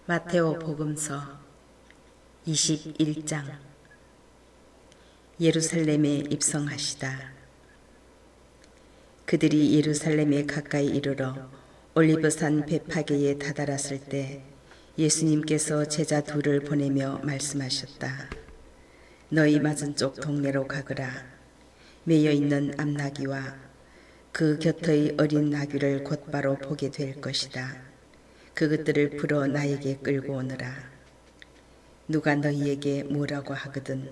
마테오 복음서 21장. 예루살렘에 입성하시다. 그들이 예루살렘에 가까이 이르러 올리브산 베파게에 다다랐을 때 예수님께서 제자 둘을 보내며 말씀하셨다. 너희 맞은쪽 동네로 가거라. 매여있는 암나귀와 그 곁의 어린 나귀를 곧바로 보게 될 것이다. 그것들을 풀어 나에게 끌고 오너라. 누가 너희에게 뭐라고 하거든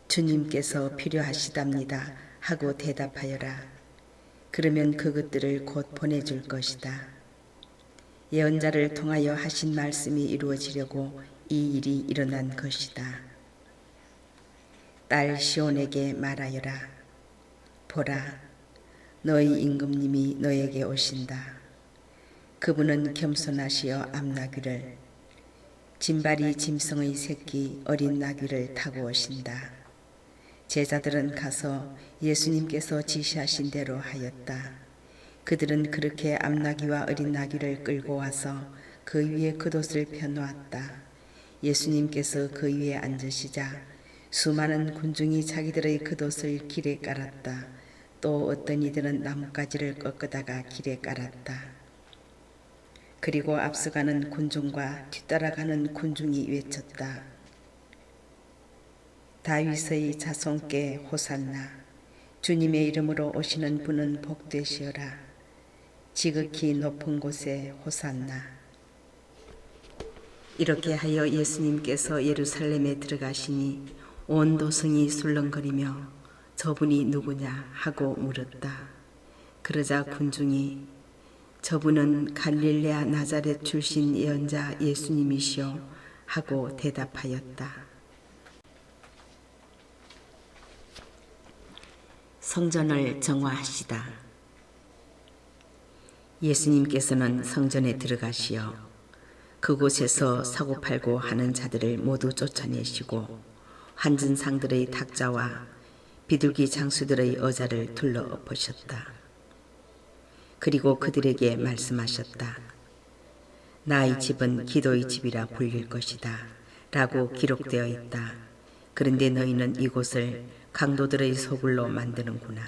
주님께서 필요하시답니다 하고 대답하여라. 그러면 그것들을 곧 보내줄 것이다. 예언자를 통하여 하신 말씀이 이루어지려고 이 일이 일어난 것이다. 딸 시온에게 말하여라. 보라, 너희 임금님이 너에게 오신다. 그분은 겸손하시어 암나귀를, 짐발이 짐승의 새끼 어린 나귀를 타고 오신다. 제자들은 가서 예수님께서 지시하신 대로 하였다. 그들은 그렇게 암나귀와 어린 나귀를 끌고 와서 그 위에 겉옷을 펴놓았다. 예수님께서 그 위에 앉으시자 수많은 군중이 자기들의 겉옷을 길에 깔았다. 또 어떤 이들은 나뭇가지를 꺾어다가 길에 깔았다. 그리고 앞서가는 군중과 뒤따라가는 군중이 외쳤다. 다윗의 자손께 호산나. 주님의 이름으로 오시는 분은 복되시어라. 지극히 높은 곳에 호산나. 이렇게 하여 예수님께서 예루살렘에 들어가시니 온 도성이 술렁거리며 저분이 누구냐 하고 물었다. 그러자 군중이 저분은 갈릴레아 나자렛 출신 예언자 예수님이시오 하고 대답하였다. 성전을 정화하시다. 예수님께서는 성전에 들어가시어 그곳에서 사고팔고 하는 자들을 모두 쫓아내시고 환전상들의 탁자와 비둘기 장수들의 의자를 둘러 엎으셨다. 그리고 그들에게 말씀하셨다. 나의 집은 기도의 집이라 불릴 것이다 라고 기록되어 있다. 그런데 너희는 이곳을 강도들의 소굴로 만드는구나.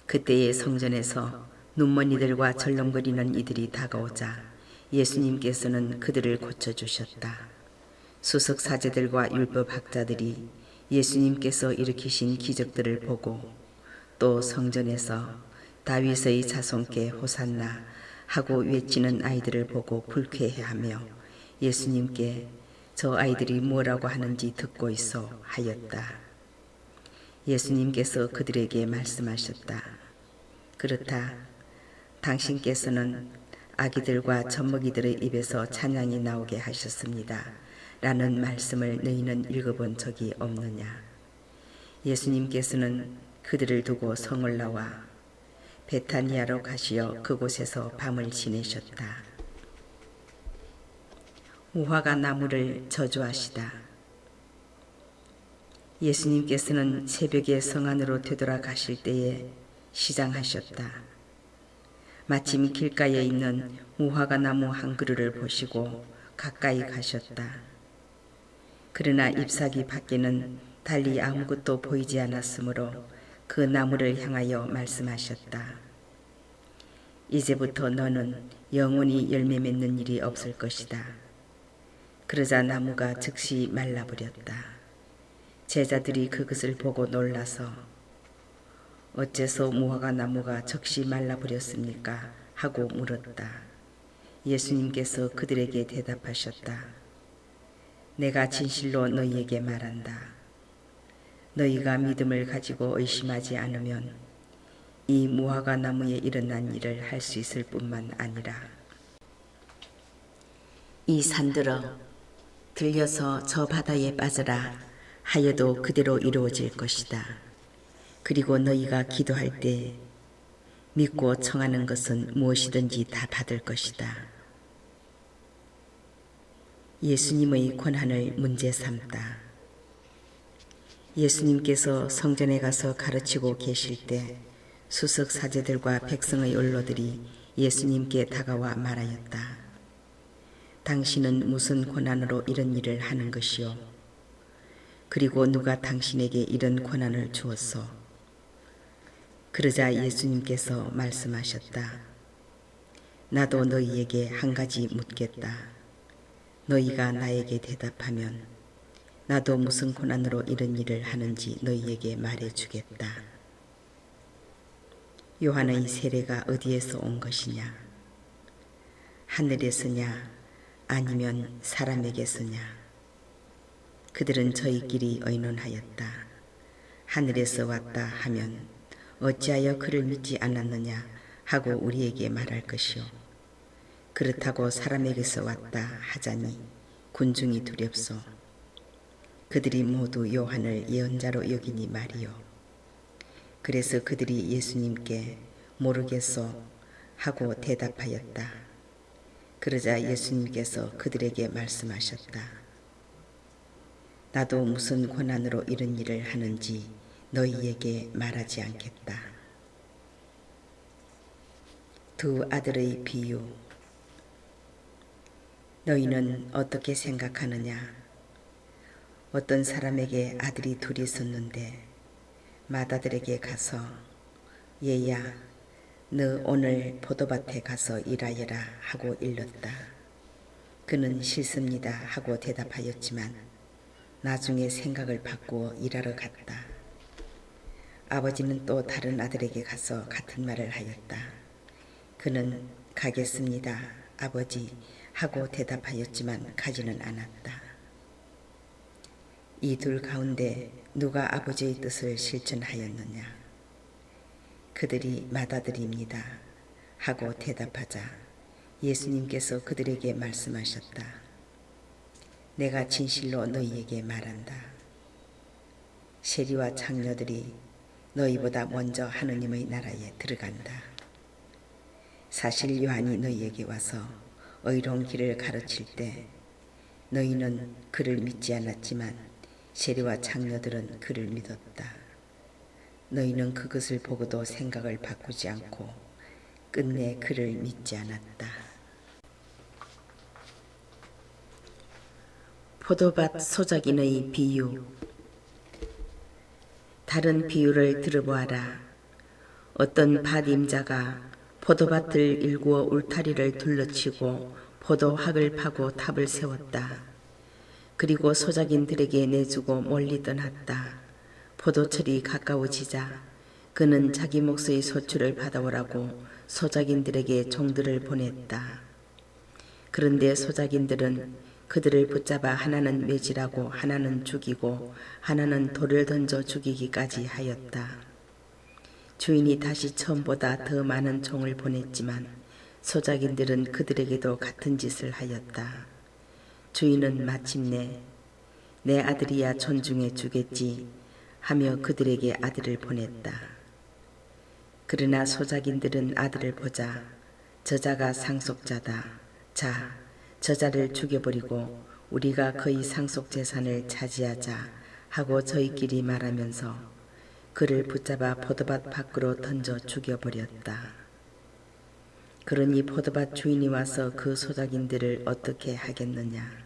그때의 성전에서 눈먼이들과 절렁거리는 이들이 다가오자 예수님께서는 그들을 고쳐주셨다. 수석사제들과 율법학자들이 예수님께서 일으키신 기적들을 보고 또 성전에서 다윗의 자손께 호산나 하고 외치는 아이들을 보고 불쾌해하며 예수님께 저 아이들이 뭐라고 하는지 듣고 있어 하였다. 예수님께서 그들에게 말씀하셨다. 그렇다. 당신께서는 아기들과 젖먹이들의 입에서 찬양이 나오게 하셨습니다. 라는 말씀을 너희는 읽어본 적이 없느냐. 예수님께서는 그들을 두고 성을 나와 베타니아로 가시어 그곳에서 밤을 지내셨다. 무화과 나무를 저주하시다. 예수님께서는 새벽에 성 안으로 되돌아가실 때에 시장하셨다. 마침 길가에 있는 무화과 나무 한 그루를 보시고 가까이 가셨다. 그러나 잎사귀 밖에는 달리 아무것도 보이지 않았으므로 그 나무를 향하여 말씀하셨다. 이제부터 너는 영원히 열매 맺는 일이 없을 것이다. 그러자 나무가 즉시 말라버렸다. 제자들이 그것을 보고 놀라서 어째서 무화과 나무가 즉시 말라버렸습니까? 하고 물었다. 예수님께서 그들에게 대답하셨다. 내가 진실로 너희에게 말한다. 너희가 믿음을 가지고 의심하지 않으면 이 무화과 나무에 일어난 일을 할 수 있을 뿐만 아니라 이 산들어 들려서 저 바다에 빠져라 하여도 그대로 이루어질 것이다. 그리고 너희가 기도할 때 믿고 청하는 것은 무엇이든지 다 받을 것이다. 예수님의 권한을 문제 삼다. 예수님께서 성전에 가서 가르치고 계실 때 수석 사제들과 백성의 원로들이 예수님께 다가와 말하였다. 당신은 무슨 권한으로 이런 일을 하는 것이요? 그리고 누가 당신에게 이런 권한을 주었소? 그러자 예수님께서 말씀하셨다. 나도 너희에게 한 가지 묻겠다. 너희가 나에게 대답하면 나도 무슨 권한으로 이런 일을 하는지 너희에게 말해주겠다. 요한의 세례가 어디에서 온 것이냐? 하늘에서냐 아니면 사람에게서냐? 그들은 저희끼리 의논하였다. 하늘에서 왔다 하면 어찌하여 그를 믿지 않았느냐 하고 우리에게 말할 것이요. 그렇다고 사람에게서 왔다 하자니 군중이 두렵소. 그들이 모두 요한을 예언자로 여기니 말이요. 그래서 그들이 예수님께 모르겠소 하고 대답하였다. 그러자 예수님께서 그들에게 말씀하셨다. 나도 무슨 권한으로 이런 일을 하는지 너희에게 말하지 않겠다. 두 아들의 비유. 너희는 어떻게 생각하느냐? 어떤 사람에게 아들이 둘이 있었는데 맏아들에게 가서 얘야 너 오늘 포도밭에 가서 일하여라 하고 일렀다. 그는 싫습니다 하고 대답하였지만 나중에 생각을 바꾸어 일하러 갔다. 아버지는 또 다른 아들에게 가서 같은 말을 하였다. 그는 가겠습니다 아버지 하고 대답하였지만 가지는 않았다. 이 둘 가운데 누가 아버지의 뜻을 실천하였느냐? 그들이 맏아들입니다 하고 대답하자 예수님께서 그들에게 말씀하셨다. 내가 진실로 너희에게 말한다. 세리와 창녀들이 너희보다 먼저 하느님의 나라에 들어간다. 사실 요한이 너희에게 와서 의로운 길을 가르칠 때 너희는 그를 믿지 않았지만 세리와 창녀들은 그를 믿었다. 너희는 그것을 보고도 생각을 바꾸지 않고 끝내 그를 믿지 않았다. 포도밭 소작인의 비유. 다른 비유를 들어보아라. 어떤 밭 임자가 포도밭을 일구어 울타리를 둘러치고 포도학을 파고 탑을 세웠다. 그리고 소작인들에게 내주고 멀리 떠났다. 포도철이 가까워지자 그는 자기 몫의 소출을 받아오라고 소작인들에게 종들을 보냈다. 그런데 소작인들은 그들을 붙잡아 하나는 매질하고 하나는 죽이고 하나는 돌을 던져 죽이기까지 하였다. 주인이 다시 처음보다 더 많은 종을 보냈지만 소작인들은 그들에게도 같은 짓을 하였다. 주인은 마침내 내 아들이야 존중해 주겠지 하며 그들에게 아들을 보냈다. 그러나 소작인들은 아들을 보자 저자가 상속자다. 자, 저자를 죽여버리고 우리가 그의 상속 재산을 차지하자 하고 저희끼리 말하면서 그를 붙잡아 포도밭 밖으로 던져 죽여버렸다. 그러니 포도밭 주인이 와서 그 소작인들을 어떻게 하겠느냐?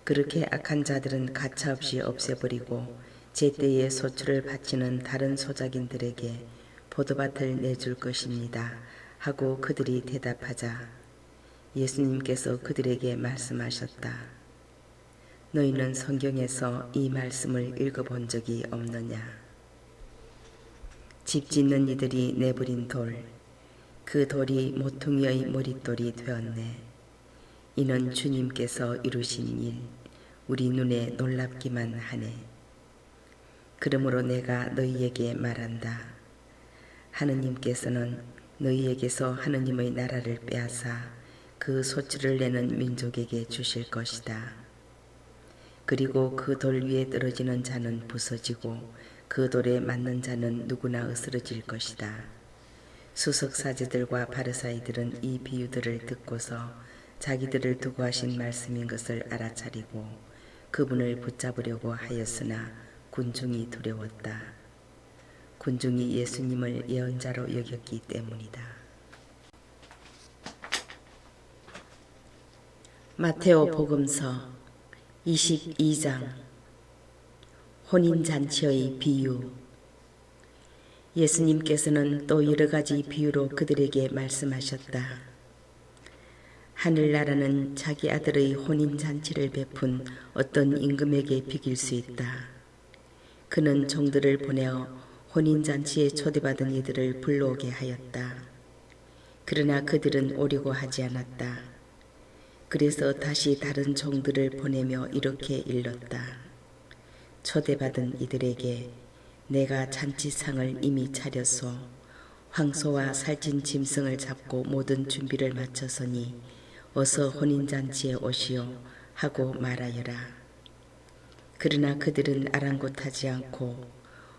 그렇게 악한 자들은 가차없이 없애버리고 제때에 소출을 바치는 다른 소작인들에게 포도밭을 내줄 것입니다 하고 그들이 대답하자 예수님께서 그들에게 말씀하셨다. 너희는 성경에서 이 말씀을 읽어본 적이 없느냐? 집 짓는 이들이 내버린 돌, 그 돌이 모퉁이의 머릿돌이 되었네. 이는 주님께서 이루신 일, 우리 눈에 놀랍기만 하네. 그러므로 내가 너희에게 말한다. 하느님께서는 너희에게서 하느님의 나라를 빼앗아 그 소출을 내는 민족에게 주실 것이다. 그리고 그 돌 위에 떨어지는 자는 부서지고 그 돌에 맞는 자는 누구나 으스러질 것이다. 수석사제들과 바리사이들은 이 비유들을 듣고서 자기들을 두고 하신 말씀인 것을 알아차리고 그분을 붙잡으려고 하였으나 군중이 두려웠다. 군중이 예수님을 예언자로 여겼기 때문이다. 마테오 복음서 22장 혼인잔치의 비유. 예수님께서는 또 여러 가지 비유로 그들에게 말씀하셨다. 하늘나라는 자기 아들의 혼인잔치를 베푼 어떤 임금에게 비길 수 있다. 그는 종들을 보내어 혼인잔치에 초대받은 이들을 불러오게 하였다. 그러나 그들은 오려고 하지 않았다. 그래서 다시 다른 종들을 보내며 이렇게 일렀다. 초대받은 이들에게 내가 잔치상을 이미 차렸소. 황소와 살찐 짐승을 잡고 모든 준비를 마쳤으니 어서 혼인잔치에 오시오 하고 말하여라. 그러나 그들은 아랑곳하지 않고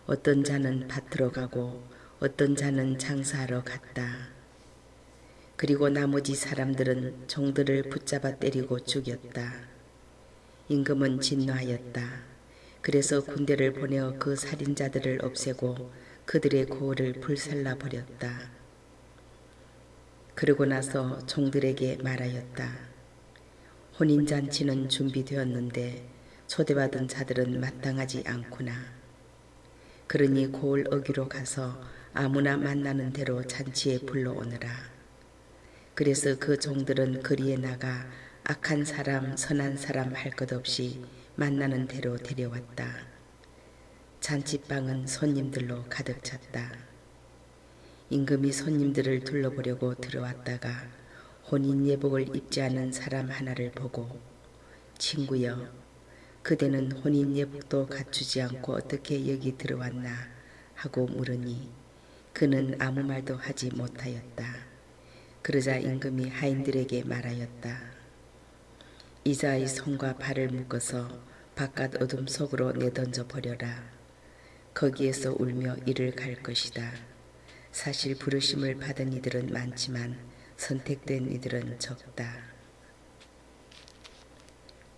어떤 자는 밭으로 가고 어떤 자는 장사하러 갔다. 그리고 나머지 사람들은 종들을 붙잡아 때리고 죽였다. 임금은 진노하였다. 그래서 군대를 보내어 그 살인자들을 없애고 그들의 고을을 불살라 버렸다. 그러고 나서 종들에게 말하였다. 혼인잔치는 준비되었는데 초대받은 자들은 마땅하지 않구나. 그러니 고을 어귀로 가서 아무나 만나는 대로 잔치에 불러오너라. 그래서 그 종들은 거리에 나가 악한 사람, 선한 사람 할 것 없이 만나는 대로 데려왔다. 잔치방은 손님들로 가득 찼다. 임금이 손님들을 둘러보려고 들어왔다가 혼인 예복을 입지 않은 사람 하나를 보고 친구여, 그대는 혼인 예복도 갖추지 않고 어떻게 여기 들어왔나 하고 물으니 그는 아무 말도 하지 못하였다. 그러자 임금이 하인들에게 말하였다. 이자의 손과 발을 묶어서 바깥 어둠 속으로 내던져 버려라. 거기에서 울며 이를 갈 것이다. 사실 부르심을 받은 이들은 많지만 선택된 이들은 적다.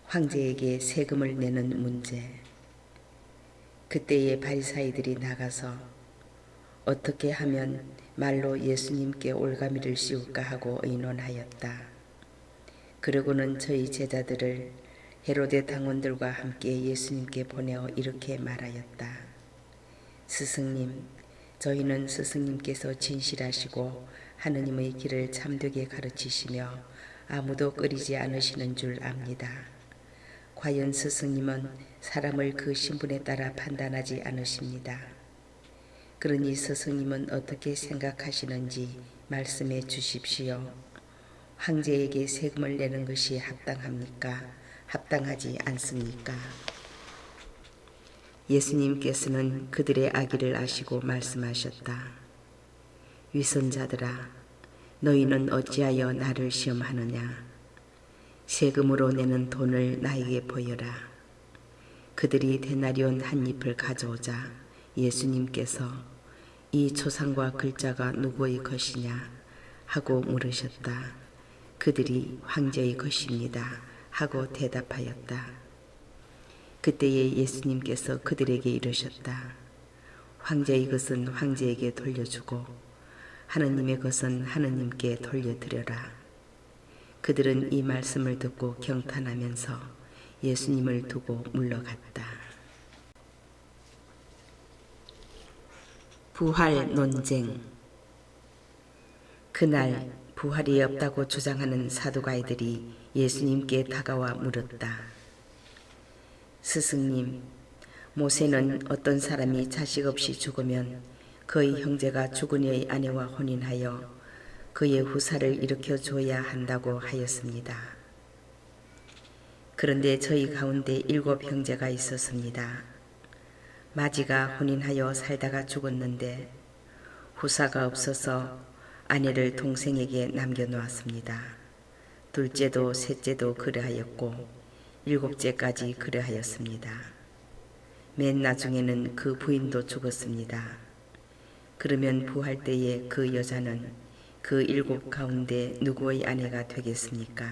황제에게 세금을 내는 문제. 그때에 바리사이들이 나가서 어떻게 하면 말로 예수님께 올가미를 씌울까 하고 의논하였다. 그러고는 저희 제자들을 헤로데 당원들과 함께 예수님께 보내어 이렇게 말하였다. 스승님, 저희는 스승님께서 진실하시고 하느님의 길을 참되게 가르치시며 아무도 꺼리지 않으시는 줄 압니다. 과연 스승님은 사람을 그 신분에 따라 판단하지 않으십니다. 그러니 스승님은 어떻게 생각하시는지 말씀해 주십시오. 황제에게 세금을 내는 것이 합당합니까? 합당하지 않습니까? 예수님께서는 그들의 악의를 아시고 말씀하셨다. 위선자들아, 너희는 어찌하여 나를 시험하느냐? 세금으로 내는 돈을 나에게 보여라. 그들이 데나리온 한 잎을 가져오자 예수님께서 이 초상과 글자가 누구의 것이냐 하고 물으셨다. 그들이 황제의 것입니다 하고 대답하였다. 그때에 예수님께서 그들에게 이르셨다. 황제의 것은 황제에게 돌려주고 하느님의 것은 하느님께 돌려드려라. 그들은 이 말씀을 듣고 경탄하면서 예수님을 두고 물러갔다. 부활 논쟁. 그날 부활이 없다고 주장하는 사두가이들이 예수님께 다가와 물었다. 스승님, 모세는 어떤 사람이 자식 없이 죽으면 그의 형제가 죽은 이의 아내와 혼인하여 그의 후사를 일으켜 줘야 한다고 하였습니다. 그런데 저희 가운데 7 형제가 있었습니다. 마지가 혼인하여 살다가 죽었는데 후사가 없어서 아내를 동생에게 남겨놓았습니다. 둘째도 셋째도 그러하였고 7째까지 그러하였습니다. 맨 나중에는 그 부인도 죽었습니다. 그러면 부활 때에 그 여자는 그 7 가운데 누구의 아내가 되겠습니까?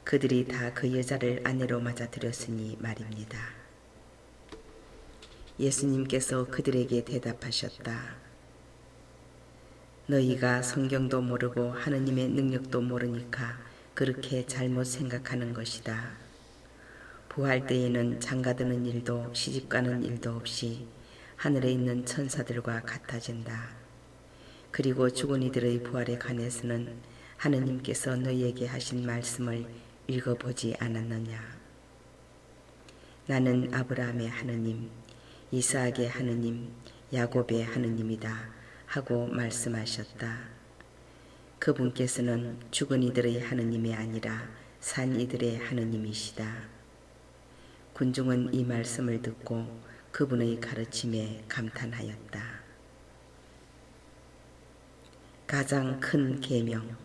그들이 다 그 여자를 아내로 맞아들였으니 말입니다. 예수님께서 그들에게 대답하셨다. 너희가 성경도 모르고 하느님의 능력도 모르니까 그렇게 잘못 생각하는 것이다. 부활 때에는 장가드는 일도 시집가는 일도 없이 하늘에 있는 천사들과 같아진다. 그리고 죽은 이들의 부활에 관해서는 하느님께서 너희에게 하신 말씀을 읽어보지 않았느냐. 나는 아브라함의 하느님, 이삭의 하느님, 야곱의 하느님이다 하고 말씀하셨다. 그분께서는 죽은 이들의 하느님이 아니라 산 이들의 하느님이시다. 군중은 이 말씀을 듣고 그분의 가르침에 감탄하였다. 가장 큰 계명.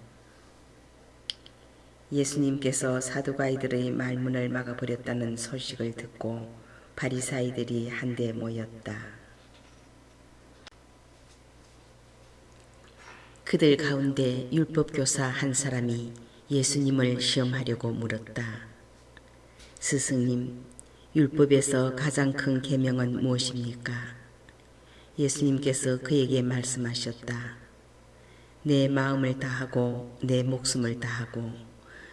예수님께서 사두가이들의 말문을 막아버렸다는 소식을 듣고 바리사이들이 한데 모였다. 그들 가운데 율법교사 한 사람이 예수님을 시험하려고 물었다. 스승님, 율법에서 가장 큰 계명은 무엇입니까? 예수님께서 그에게 말씀하셨다. 내 마음을 다하고 내 목숨을 다하고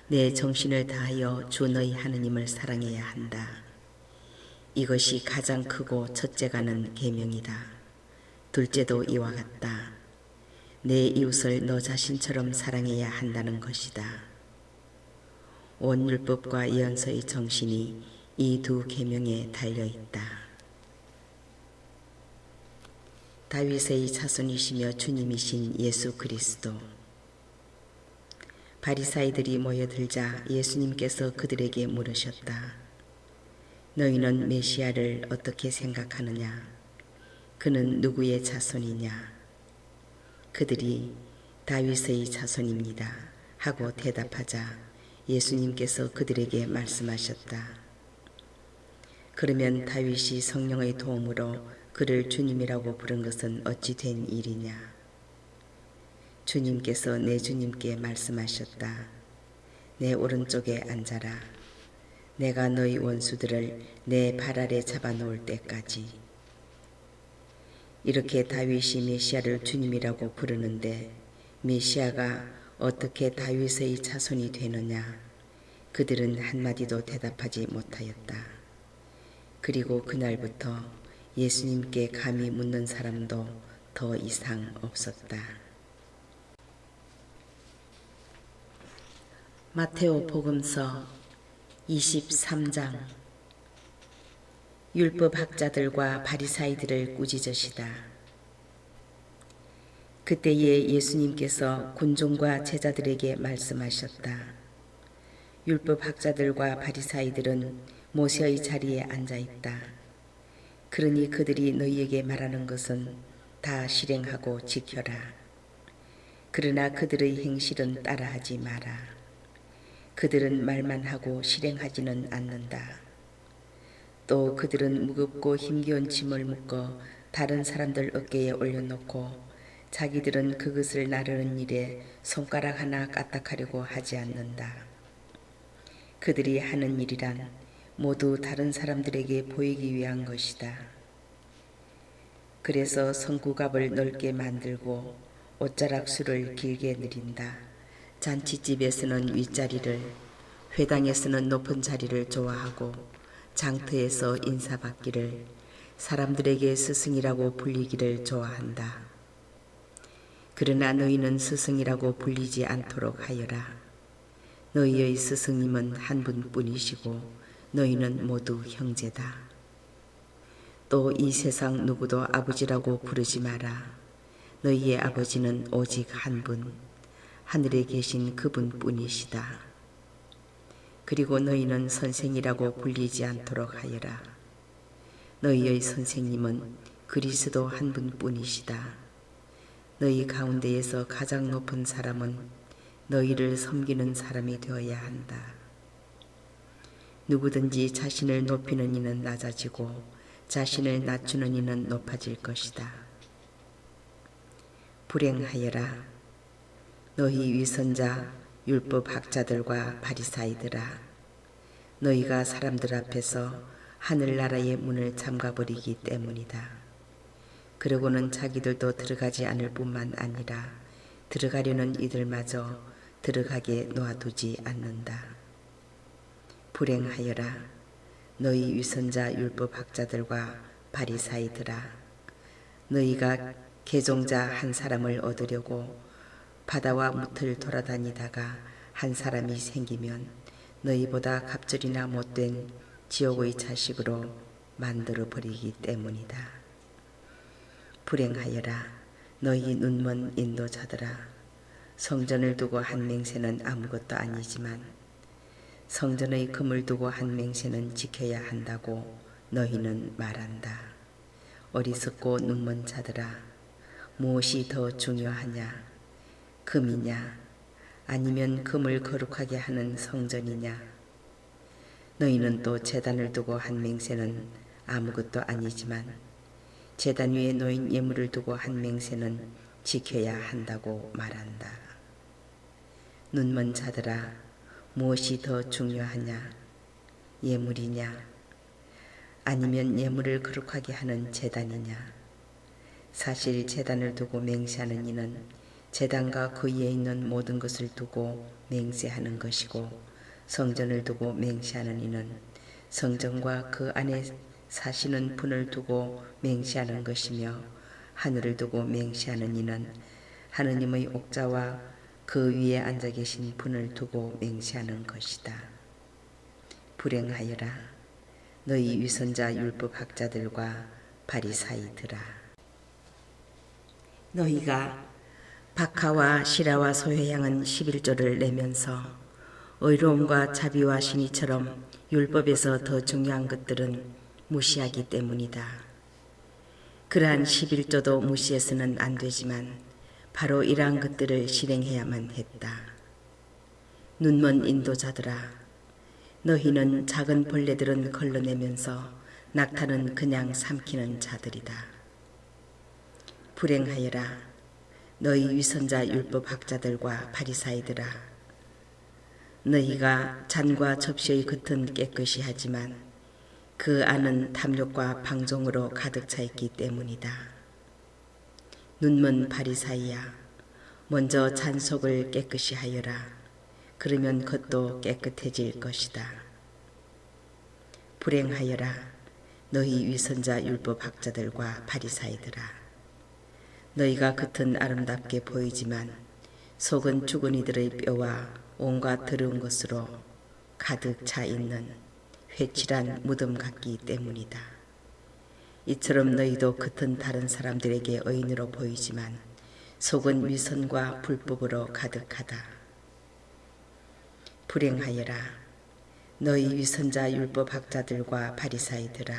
내 정신을 다하여 주 너희 하느님을 사랑해야 한다. 이것이 가장 크고 첫째가는 계명이다. 둘째도 이와 같다. 내 이웃을 너 자신처럼 사랑해야 한다는 것이다. 온 율법과 예언서의 정신이 이 두 계명에 달려있다. 다윗의 자손이시며 주님이신 예수 그리스도. 바리사이들이 모여들자 예수님께서 그들에게 물으셨다. 너희는 메시아를 어떻게 생각하느냐? 그는 누구의 자손이냐? 그들이 다윗의 자손입니다 하고 대답하자 예수님께서 그들에게 말씀하셨다. 그러면 다윗이 성령의 도움으로 그를 주님이라고 부른 것은 어찌 된 일이냐? 주님께서 내 주님께 말씀하셨다. 내 오른쪽에 앉아라. 내가 너희 원수들을 내 발 아래 잡아놓을 때까지. 이렇게 다윗이 메시아를 주님이라고 부르는데 메시아가 어떻게 다윗의 자손이 되느냐? 그들은 한마디도 대답하지 못하였다. 그리고 그날부터 예수님께 감히 묻는 사람도 더 이상 없었다. 마테오 복음서 23장. 율법학자들과 바리사이들을 꾸짖으시다. 그때에 예수님께서 군중과 제자들에게 말씀하셨다. 율법학자들과 바리사이들은 모세의 자리에 앉아있다. 그러니 그들이 너희에게 말하는 것은 다 실행하고 지켜라. 그러나 그들의 행실은 따라하지 마라. 그들은 말만 하고 실행하지는 않는다. 또 그들은 무겁고 힘겨운 짐을 묶어 다른 사람들 어깨에 올려놓고 자기들은 그것을 나르는 일에 손가락 하나 까딱하려고 하지 않는다. 그들이 하는 일이란 모두 다른 사람들에게 보이기 위한 것이다. 그래서 성구갑을 넓게 만들고 옷자락수를 길게 늘인다. 잔치집에서는 윗자리를, 회당에서는 높은 자리를 좋아하고 장터에서 인사받기를, 사람들에게 스승이라고 불리기를 좋아한다. 그러나 너희는 스승이라고 불리지 않도록 하여라. 너희의 스승님은 한 분뿐이시고 너희는 모두 형제다. 또 이 세상 누구도 아버지라고 부르지 마라. 너희의 아버지는 오직 한 분, 하늘에 계신 그분뿐이시다. 그리고 너희는 선생이라고 불리지 않도록 하여라. 너희의 선생님은 그리스도 한 분뿐이시다. 너희 가운데에서 가장 높은 사람은 너희를 섬기는 사람이 되어야 한다. 누구든지 자신을 높이는 이는 낮아지고 자신을 낮추는 이는 높아질 것이다. 불행하여라. 너희 위선자 율법학자들과 바리사이들아, 너희가 사람들 앞에서 하늘나라의 문을 잠가버리기 때문이다. 그러고는 자기들도 들어가지 않을 뿐만 아니라 들어가려는 이들마저 들어가게 놓아두지 않는다. 불행하여라 너희 위선자 율법학자들과 바리사이들아, 너희가 개종자 한 사람을 얻으려고 바다와 무틀 돌아다니다가 한 사람이 생기면 너희보다 갑절이나 못된 지옥의 자식으로 만들어 버리기 때문이다. 불행하여라 너희 눈먼 인도자들아, 성전을 두고 한 맹세는 아무것도 아니지만 성전의 금을 두고 한 맹세는 지켜야 한다고 너희는 말한다. 어리석고 눈먼 자들아, 무엇이 더 중요하냐? 금이냐? 아니면 금을 거룩하게 하는 성전이냐? 너희는 또 제단을 두고 한 맹세는 아무것도 아니지만 제단 위에 놓인 예물을 두고 한 맹세는 지켜야 한다고 말한다. 눈먼 자들아, 무엇이 더 중요하냐? 예물이냐? 아니면 예물을 거룩하게 하는 제단이냐? 사실 제단을 두고 맹세하는 이는 제단과 그 위에 있는 모든 것을 두고 맹세하는 것이고, 성전을 두고 맹세하는 이는 성전과 그 안에 사시는 분을 두고 맹세하는 것이며, 하늘을 두고 맹세하는 이는 하느님의 옥자와 그 위에 앉아 계신 분을 두고 맹세하는 것이다. 불행하여라 너희 위선자 율법학자들과 바리사이들아, 너희가 박하와 시라와 소회향은 11조를 내면서 의로움과 자비와 신의처럼 율법에서 더 중요한 것들은 무시하기 때문이다. 그러한 11조도 무시해서는 안 되지만 바로 이러한 것들을 실행해야만 했다. 눈먼 인도자들아, 너희는 작은 벌레들은 걸러내면서 낙타는 그냥 삼키는 자들이다. 불행하여라 너희 위선자 율법학자들과 바리사이들아, 너희가 잔과 접시의 겉은 깨끗이 하지만 그 안은 탐욕과 방종으로 가득 차 있기 때문이다. 눈먼 바리사이야, 먼저 잔 속을 깨끗이 하여라. 그러면 겉도 깨끗해질 것이다. 불행하여라 너희 위선자 율법학자들과 바리사이들아, 너희가 겉은 아름답게 보이지만 속은 죽은 이들의 뼈와 온갖 더러운 것으로 가득 차 있는 회칠한 무덤 같기 때문이다. 이처럼 너희도 겉은 다른 사람들에게 의인으로 보이지만 속은 위선과 불법으로 가득하다. 불행하여라 너희 위선자 율법학자들과 바리사이들아,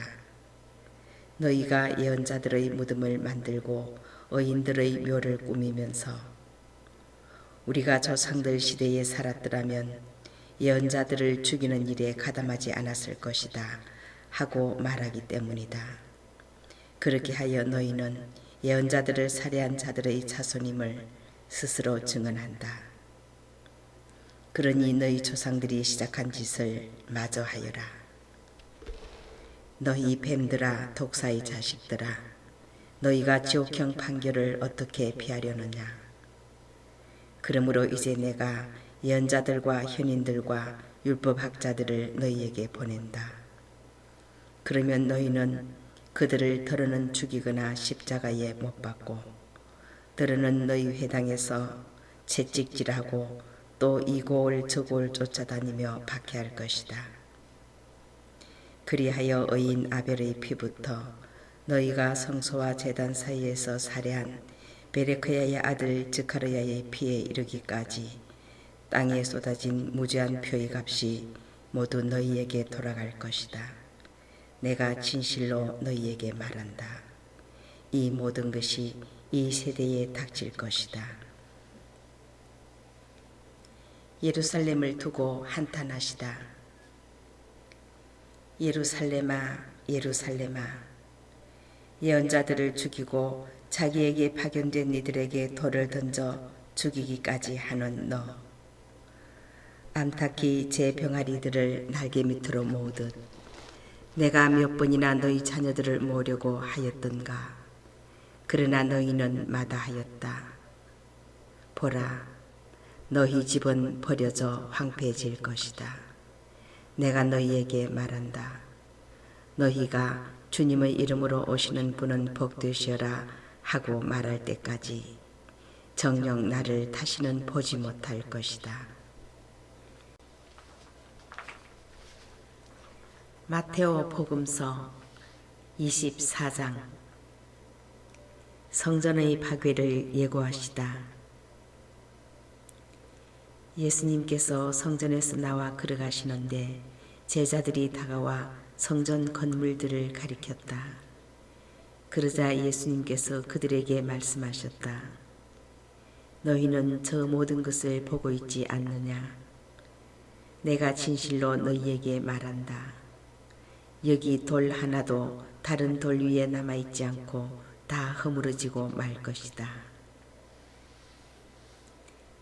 너희가 예언자들의 무덤을 만들고 의인들의 묘를 꾸미면서 우리가 조상들 시대에 살았더라면 예언자들을 죽이는 일에 가담하지 않았을 것이다 하고 말하기 때문이다. 그렇게 하여 너희는 예언자들을 살해한 자들의 자손임을 스스로 증언한다. 그러니 너희 조상들이 시작한 짓을 마저 하여라. 너희 뱀들아, 독사의 자식들아, 너희가 지옥형 판결을 어떻게 피하려느냐? 그러므로 이제 내가 예언자들과 현인들과 율법학자들을 너희에게 보낸다. 그러면 너희는 그들을 더러는 죽이거나 십자가에 못 박고, 더러는 너희 회당에서 채찍질하고 또 이 고을 저 고을 쫓아다니며 박해할 것이다. 그리하여 의인 아벨의 피부터 너희가 성소와 제단 사이에서 살해한 베레크야의 아들 즈카르야의 피에 이르기까지 땅에 쏟아진 무지한 표의 값이 모두 너희에게 돌아갈 것이다. 내가 진실로 너희에게 말한다. 이 모든 것이 이 세대에 닥칠 것이다. 예루살렘을 두고 한탄하시다. 예루살렘아, 예루살렘아, 예언자들을 죽이고 자기에게 파견된 이들에게 돌을 던져 죽이기까지 하는 너, 암탉이 제 병아리들을 날개 밑으로 모으듯 내가 몇 번이나 너희 자녀들을 모으려고 하였던가. 그러나 너희는 마다하였다. 보라, 너희 집은 버려져 황폐해질 것이다. 내가 너희에게 말한다. 너희가 주님의 이름으로 오시는 분은 복되시어라 하고 말할 때까지 정녕 나를 다시는 보지 못할 것이다. 마테오 복음서 24장. 성전의 파괴를 예고하시다. 예수님께서 성전에서 나와 걸어가시는데 제자들이 다가와 성전 건물들을 가리켰다. 그러자 예수님께서 그들에게 말씀하셨다. 너희는 저 모든 것을 보고 있지 않느냐? 내가 진실로 너희에게 말한다. 여기 돌 하나도 다른 돌 위에 남아있지 않고 다 허물어지고 말 것이다.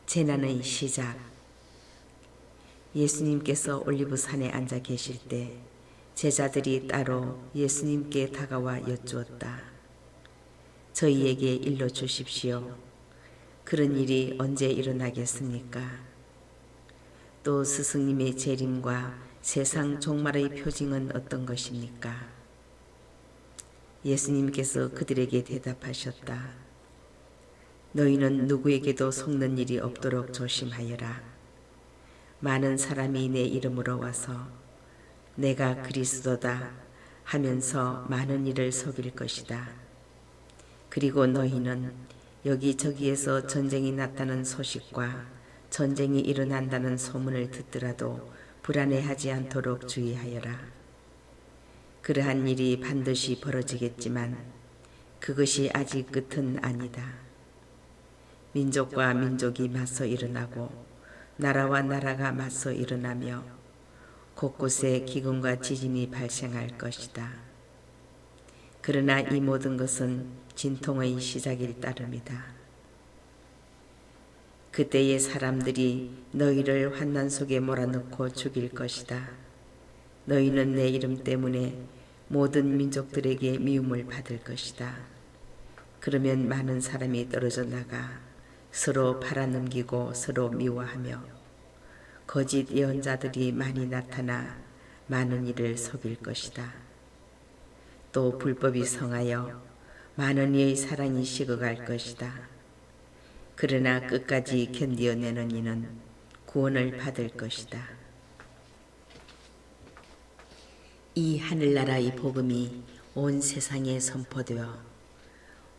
재난의 시작. 예수님께서 올리브산에 앉아 계실 때 제자들이 따로 예수님께 다가와 여쭈었다. 저희에게 일러 주십시오. 그런 일이 언제 일어나겠습니까? 또 스승님의 재림과 세상 종말의 표징은 어떤 것입니까? 예수님께서 그들에게 대답하셨다. 너희는 누구에게도 속는 일이 없도록 조심하여라. 많은 사람이 내 이름으로 와서 내가 그리스도다 하면서 많은 이를 속일 것이다. 그리고 너희는 여기저기에서 전쟁이 났다는 소식과 전쟁이 일어난다는 소문을 듣더라도 불안해하지 않도록 주의하여라. 그러한 일이 반드시 벌어지겠지만 그것이 아직 끝은 아니다. 민족과 민족이 맞서 일어나고 나라와 나라가 맞서 일어나며 곳곳에 기근과 지진이 발생할 것이다. 그러나 이 모든 것은 진통의 시작일 따름이다. 그때의 사람들이 너희를 환난 속에 몰아넣고 죽일 것이다. 너희는 내 이름 때문에 모든 민족들에게 미움을 받을 것이다. 그러면 많은 사람이 떨어져 나가 서로 팔아넘기고 서로 미워하며 거짓 예언자들이 많이 나타나 많은 이를 속일 것이다. 또 불법이 성하여 많은 이의 사랑이 식어갈 것이다. 그러나 끝까지 견디어내는 이는 구원을 받을 것이다. 이 하늘나라의 복음이 온 세상에 선포되어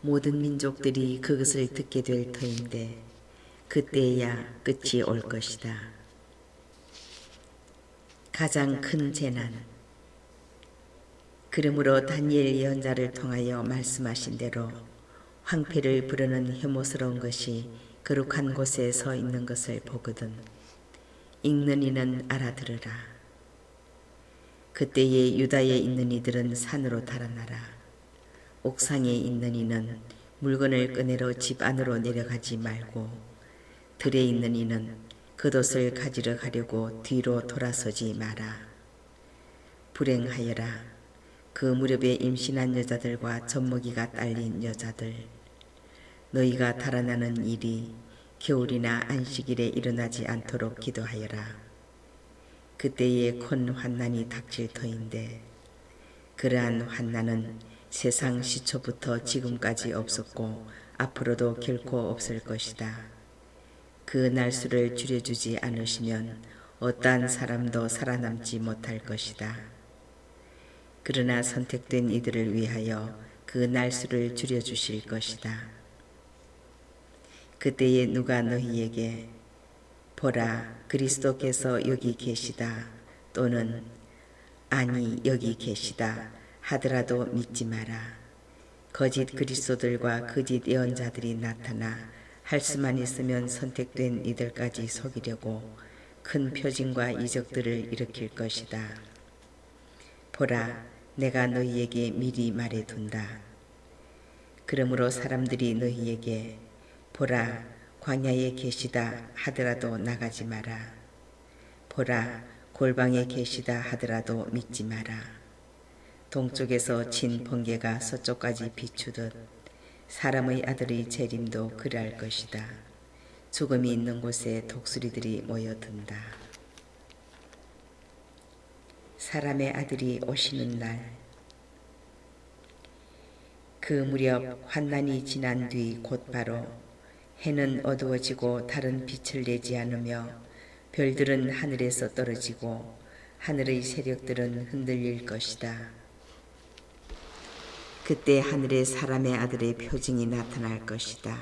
모든 민족들이 그것을 듣게 될 터인데 그때야 끝이 올 것이다. 가장 큰 재난. 그러므로 다니엘 예언자를 통하여 말씀하신 대로 황폐를 부르는 혐오스러운 것이 거룩한 곳에 서 있는 것을 보거든 읽는 이는 알아들으라. 그때에 유다에 있는 이들은 산으로 달아나라. 옥상에 있는 이는 물건을 꺼내러 집 안으로 내려가지 말고 들에 있는 이는 겉옷을 가지러 가려고 뒤로 돌아서지 마라. 불행하여라. 그 무렵에 임신한 여자들과 젖먹이가 딸린 여자들. 너희가 달아나는 일이 겨울이나 안식일에 일어나지 않도록 기도하여라. 그때에 큰 환난이 닥칠 터인데 그러한 환난은 세상 시초부터 지금까지 없었고 앞으로도 결코 없을 것이다. 그 날수를 줄여주지 않으시면 어떠한 사람도 살아남지 못할 것이다. 그러나 선택된 이들을 위하여 그 날수를 줄여주실 것이다. 그때에 누가 너희에게 보라 그리스도께서 여기 계시다 또는 아니 여기 계시다 하더라도 믿지 마라. 거짓 그리스도들과 거짓 예언자들이 나타나 할 수만 있으면 선택된 이들까지 속이려고 큰 표징과 이적들을 일으킬 것이다. 보라, 내가 너희에게 미리 말해둔다. 그러므로 사람들이 너희에게 보라, 광야에 계시다 하더라도 나가지 마라. 보라, 골방에 계시다 하더라도 믿지 마라. 동쪽에서 친 번개가 서쪽까지 비추듯 사람의 아들의 재림도 그리할 것이다. 죽음이 있는 곳에 독수리들이 모여든다. 사람의 아들이 오시는 날, 그 무렵 환난이 지난 뒤 곧바로 해는 어두워지고 달은 빛을 내지 않으며 별들은 하늘에서 떨어지고 하늘의 세력들은 흔들릴 것이다. 그때 하늘에 사람의 아들의 표징이 나타날 것이다.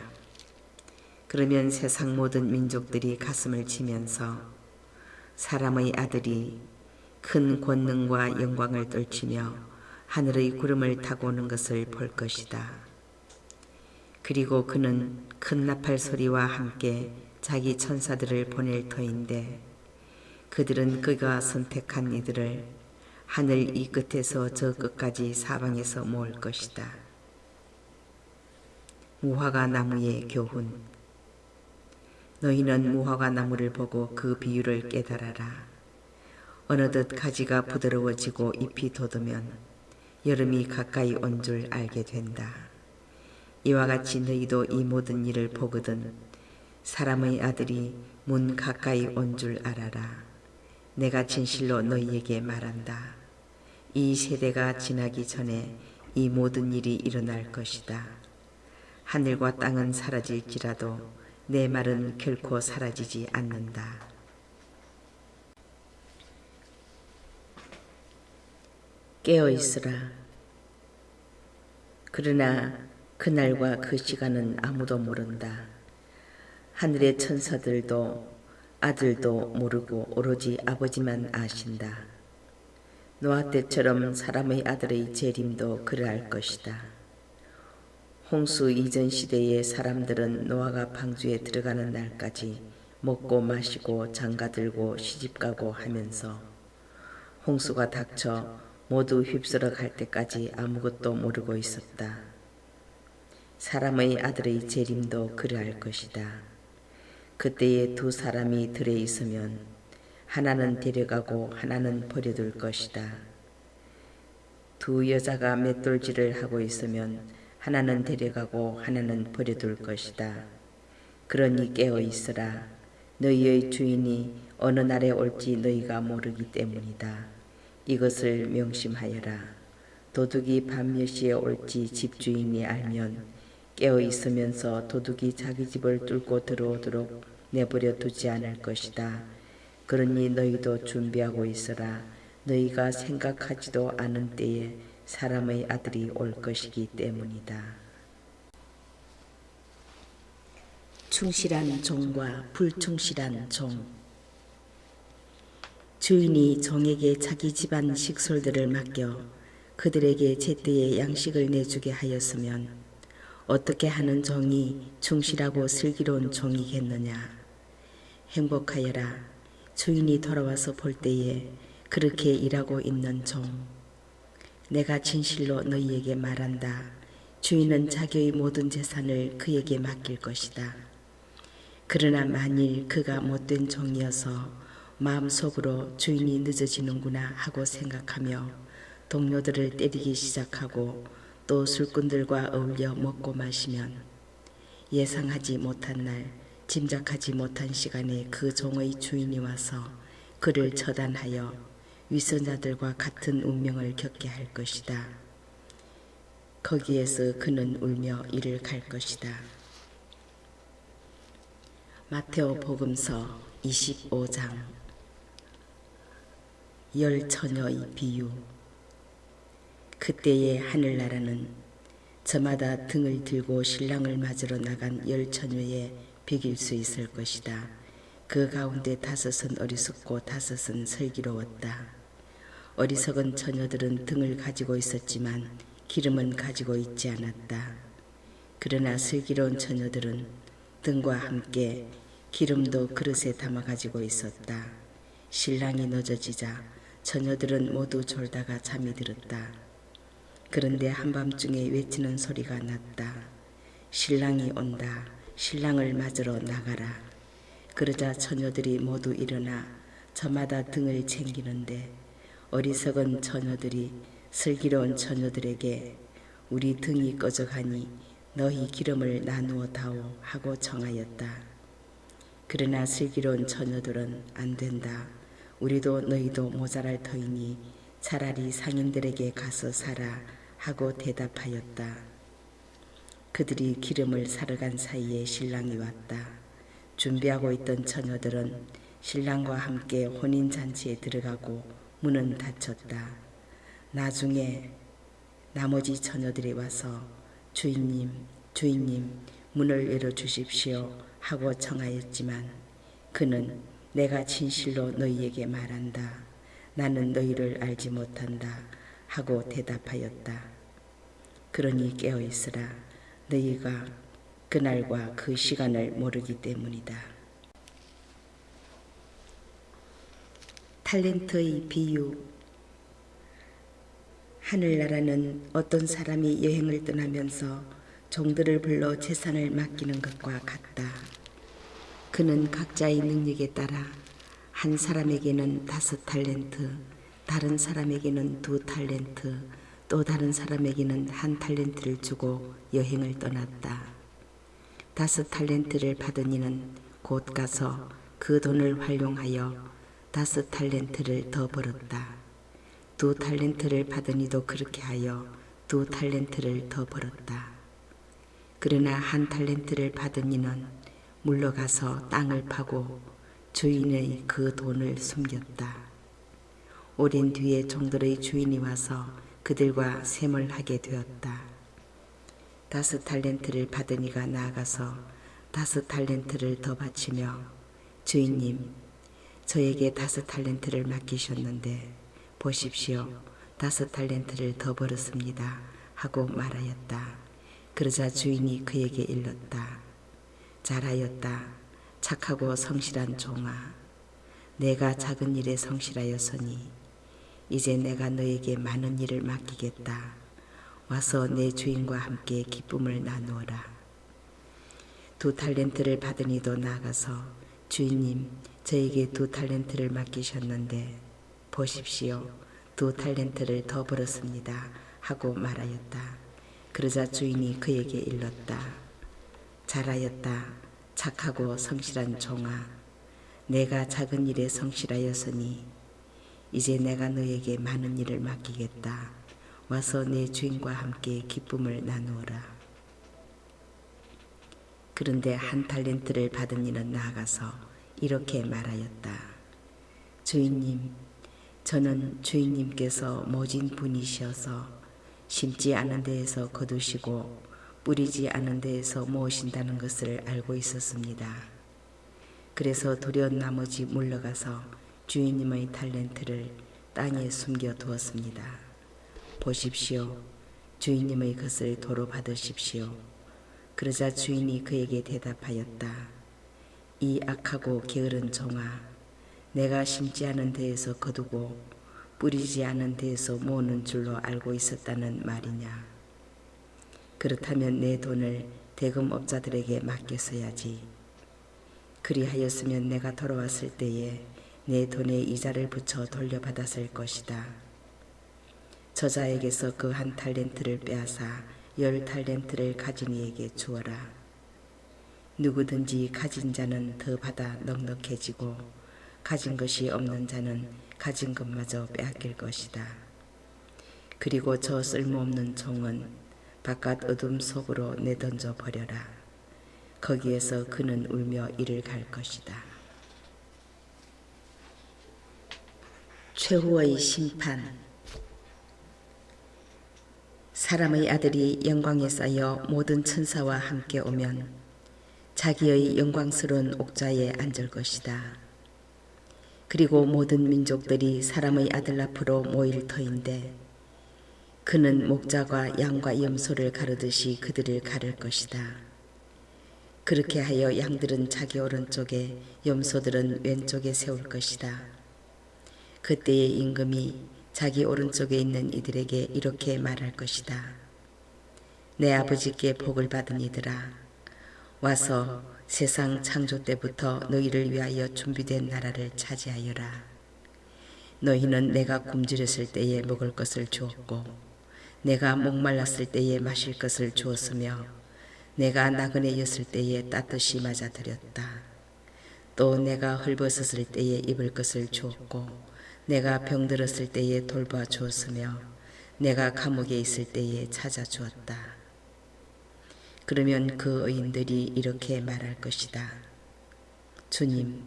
그러면 세상 모든 민족들이 가슴을 치면서 사람의 아들이 큰 권능과 영광을 떨치며 하늘의 구름을 타고 오는 것을 볼 것이다. 그리고 그는 큰 나팔 소리와 함께 자기 천사들을 보낼 터인데 그들은 그가 선택한 이들을 하늘 이 끝에서 저 끝까지 사방에서 모을 것이다. 무화과 나무의 교훈. 너희는 무화과 나무를 보고 그 비유를 깨달아라. 어느덧 가지가 부드러워지고 잎이 돋으면 여름이 가까이 온 줄 알게 된다. 이와 같이 너희도 이 모든 일을 보거든 사람의 아들이 문 가까이 온 줄 알아라. 내가 진실로 너희에게 말한다. 이 세대가 지나기 전에 이 모든 일이 일어날 것이다. 하늘과 땅은 사라질지라도 내 말은 결코 사라지지 않는다. 깨어있으라. 그러나 그날과 그 시간은 아무도 모른다. 하늘의 천사들도 아들도 모르고 오로지 아버지만 아신다. 노아 때처럼 사람의 아들의 재림도 그러할 것이다. 홍수 이전 시대의 사람들은 노아가 방주에 들어가는 날까지 먹고 마시고 장가들고 시집가고 하면서 홍수가 닥쳐 모두 휩쓸어 갈 때까지 아무것도 모르고 있었다. 사람의 아들의 재림도 그러할 것이다. 그때에 두 사람이 들에 있으면 하나는 데려가고 하나는 버려둘 것이다. 두 여자가 맷돌질을 하고 있으면 하나는 데려가고 하나는 버려둘 것이다. 그러니 깨어 있으라. 너희의 주인이 어느 날에 올지 너희가 모르기 때문이다. 이것을 명심하여라. 도둑이 밤 몇 시에 올지 집주인이 알면 깨어 있으면서 도둑이 자기 집을 뚫고 들어오도록 내버려 두지 않을 것이다. 그러니 너희도 준비하고 있어라. 너희가 생각하지도 않은 때에 사람의 아들이 올 것이기 때문이다. 충실한 종과 불충실한 종. 주인이 종에게 자기 집안 식솔들을 맡겨 그들에게 제때에 양식을 내주게 하였으면 어떻게 하는 종이 충실하고 슬기로운 종이겠느냐. 행복하여라. 주인이 돌아와서 볼 때에 그렇게 일하고 있는 종. 내가 진실로 너희에게 말한다. 주인은 자기의 모든 재산을 그에게 맡길 것이다. 그러나 만일 그가 못된 종이어서 마음속으로 주인이 늦어지는구나 하고 생각하며 동료들을 때리기 시작하고 또 술꾼들과 어울려 먹고 마시면 예상하지 못한 날, 짐작하지 못한 시간에 그 종의 주인이 와서 그를 처단하여 위선자들과 같은 운명을 겪게 할 것이다. 거기에서 그는 울며 이를 갈 것이다. 마테오 복음서 25장. 열 처녀의 비유. 그때의 하늘나라는 저마다 등을 들고 신랑을 맞으러 나간 열 처녀에 비길 수 있을 것이다. 그 가운데 5은 어리석고 5은 슬기로웠다. 어리석은 처녀들은 등을 가지고 있었지만 기름은 가지고 있지 않았다. 그러나 슬기로운 처녀들은 등과 함께 기름도 그릇에 담아 가지고 있었다. 신랑이 늦어지자 처녀들은 모두 졸다가 잠이 들었다. 그런데 한밤중에 외치는 소리가 났다. 신랑이 온다. 신랑을 맞으러 나가라. 그러자 처녀들이 모두 일어나 저마다 등을 챙기는데 어리석은 처녀들이 슬기로운 처녀들에게 우리 등이 꺼져가니 너희 기름을 나누어 다오 하고 청하였다. 그러나 슬기로운 처녀들은 안 된다. 우리도 너희도 모자랄 터이니 차라리 상인들에게 가서 사라 하고 대답하였다. 그들이 기름을 사러 간 사이에 신랑이 왔다. 준비하고 있던 처녀들은 신랑과 함께 혼인잔치에 들어가고 문은 닫혔다. 나중에 나머지 처녀들이 와서 주인님, 주인님, 문을 열어주십시오 하고 청하였지만 그는 내가 진실로 너희에게 말한다. 나는 너희를 알지 못한다 하고 대답하였다. 그러니 깨어있으라. 너희가 그날과 그 시간을 모르기 때문이다. 탈렌트의 비유. 하늘나라는 어떤 사람이 여행을 떠나면서 종들을 불러 재산을 맡기는 것과 같다. 그는 각자의 능력에 따라 한 사람에게는 5달란트, 다른 사람에게는 2달란트, 또 다른 사람에게는 1달란트를 주고 여행을 떠났다. 5달란트를 받은 이는 곧 가서 그 돈을 활용하여 5달란트를 더 벌었다. 2달란트를 받은 이도 그렇게 하여 2달란트를 더 벌었다. 그러나 1달란트를 받은 이는 물러가서 땅을 파고 주인의 그 돈을 숨겼다. 오랜 뒤에 종들의 주인이 와서 그들과 셈을 하게 되었다. 5달란트를 받은 이가 나아가서 5달란트를 더 바치며 주인님, 저에게 5달란트를 맡기셨는데 보십시오, 5달란트를 더 벌었습니다 하고 말하였다. 그러자 주인이 그에게 일렀다. 잘하였다. 착하고 성실한 종아. 내가 작은 일에 성실하였으니 이제 내가 너에게 많은 일을 맡기겠다. 와서 내 주인과 함께 기쁨을 나누어라. 2달란트를 받은 이도 나가서 주인님, 저에게 2달란트를 맡기셨는데 보십시오, 2달란트를 더 벌었습니다 하고 말하였다. 그러자 주인이 그에게 일렀다. 잘하였다. 착하고 성실한 종아. 내가 작은 일에 성실하였으니 이제 내가 너에게 많은 일을 맡기겠다. 와서 내 주인과 함께 기쁨을 나누어라. 그런데 1달란트를 받은 이는 나아가서 이렇게 말하였다. 주인님, 저는 주인님께서 모진 분이셔서 심지 않은 데에서 거두시고 뿌리지 않은 데에서 모으신다는 것을 알고 있었습니다. 그래서 두려운 나머지 물러가서 주인님의 달란트를 땅에 숨겨 두었습니다. 보십시오, 주인님의 것을 도로 받으십시오. 그러자 주인이 그에게 대답하였다. 이 악하고 게으른 종아, 내가 심지 않은 데에서 거두고 뿌리지 않은 데에서 모으는 줄로 알고 있었다는 말이냐. 그렇다면 내 돈을 대금업자들에게 맡겼어야지. 그리하였으면 내가 돌아왔을 때에 내 돈에 이자를 붙여 돌려받았을 것이다. 저자에게서 그 1달란트를 빼앗아 10달란트를 가진 이에게 주어라. 누구든지 가진 자는 더 받아 넉넉해지고 가진 것이 없는 자는 가진 것마저 빼앗길 것이다. 그리고 저 쓸모없는 종은 바깥 어둠 속으로 내던져 버려라. 거기에서 그는 울며 이를 갈 것이다. 최후의 심판. 사람의 아들이 영광에 쌓여 모든 천사와 함께 오면 자기의 영광스러운 옥좌에 앉을 것이다. 그리고 모든 민족들이 사람의 아들 앞으로 모일 터인데 그는 목자가 양과 염소를 가르듯이 그들을 가를 것이다. 그렇게 하여 양들은 자기 오른쪽에 염소들은 왼쪽에 세울 것이다. 그때의 임금이 자기 오른쪽에 있는 이들에게 이렇게 말할 것이다. 내 아버지께 복을 받은 이들아, 와서 세상 창조 때부터 너희를 위하여 준비된 나라를 차지하여라. 너희는 내가 굶주렸을 때에 먹을 것을 주었고 내가 목말랐을 때에 마실 것을 주었으며 내가 나그네였을 때에 따뜻이 맞아들였다. 또 내가 헐벗었을 때에 입을 것을 주었고 내가 병들었을 때에 돌봐 주었으며 내가 감옥에 있을 때에 찾아주었다. 그러면 그 의인들이 이렇게 말할 것이다. 주님,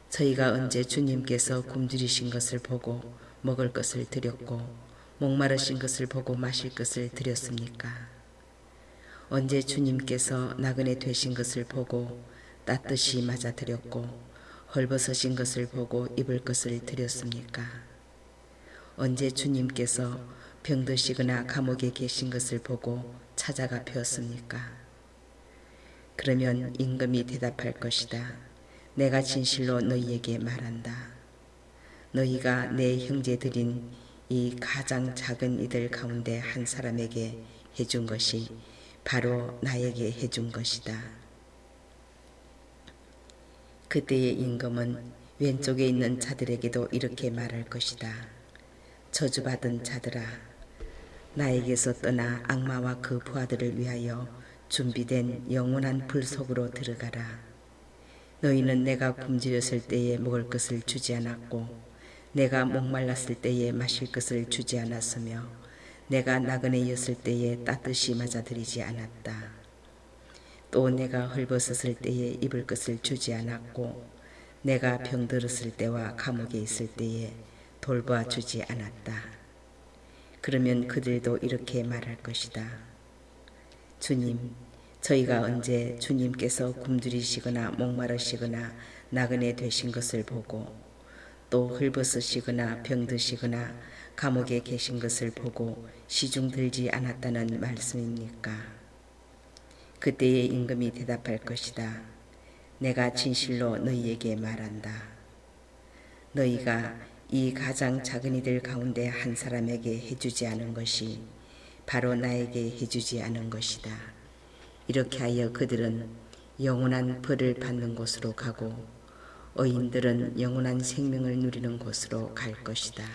저희가 언제 주님께서 굶주리신 것을 보고 먹을 것을 드렸고 목마르신 것을 보고 마실 것을 드렸습니까? 언제 주님께서 나그네 되신 것을 보고 따뜻이 맞아 드렸고 헐벗으신 것을 보고 입을 것을 드렸습니까? 언제 주님께서 병드시거나 감옥에 계신 것을 보고 찾아가 뵈었습니까? 그러면 임금이 대답할 것이다. 내가 진실로 너희에게 말한다. 너희가 내 형제들인 이 가장 작은 이들 가운데 한 사람에게 해준 것이 바로 나에게 해준 것이다. 그때의 임금은 왼쪽에 있는 자들에게도 이렇게 말할 것이다. 저주받은 자들아, 나에게서 떠나 악마와 그 부하들을 위하여 준비된 영원한 불 속으로 들어가라. 너희는 내가 굶주렸을 때에 먹을 것을 주지 않았고 내가 목말랐을 때에 마실 것을 주지 않았으며 내가 나그네였을 때에 따뜻이 맞아들이지 않았다. 또 내가 헐벗었을 때에 입을 것을 주지 않았고 내가 병들었을 때와 감옥에 있을 때에 돌봐 주지 않았다. 그러면 그들도 이렇게 말할 것이다. 주님, 저희가 언제 주님께서 굶주리시거나 목마르시거나 나그네 되신 것을 보고 또 헐벗으시거나 병드시거나 감옥에 계신 것을 보고 시중 들지 않았다는 말씀입니까? 그때의 임금이 대답할 것이다. 내가 진실로 너희에게 말한다. 너희가 이 가장 작은 이들 가운데 한 사람에게 해주지 않은 것이 바로 나에게 해주지 않은 것이다. 이렇게 하여 그들은 영원한 벌을 받는 곳으로 가고 의인들은 영원한 생명을 누리는 곳으로 갈 것이다.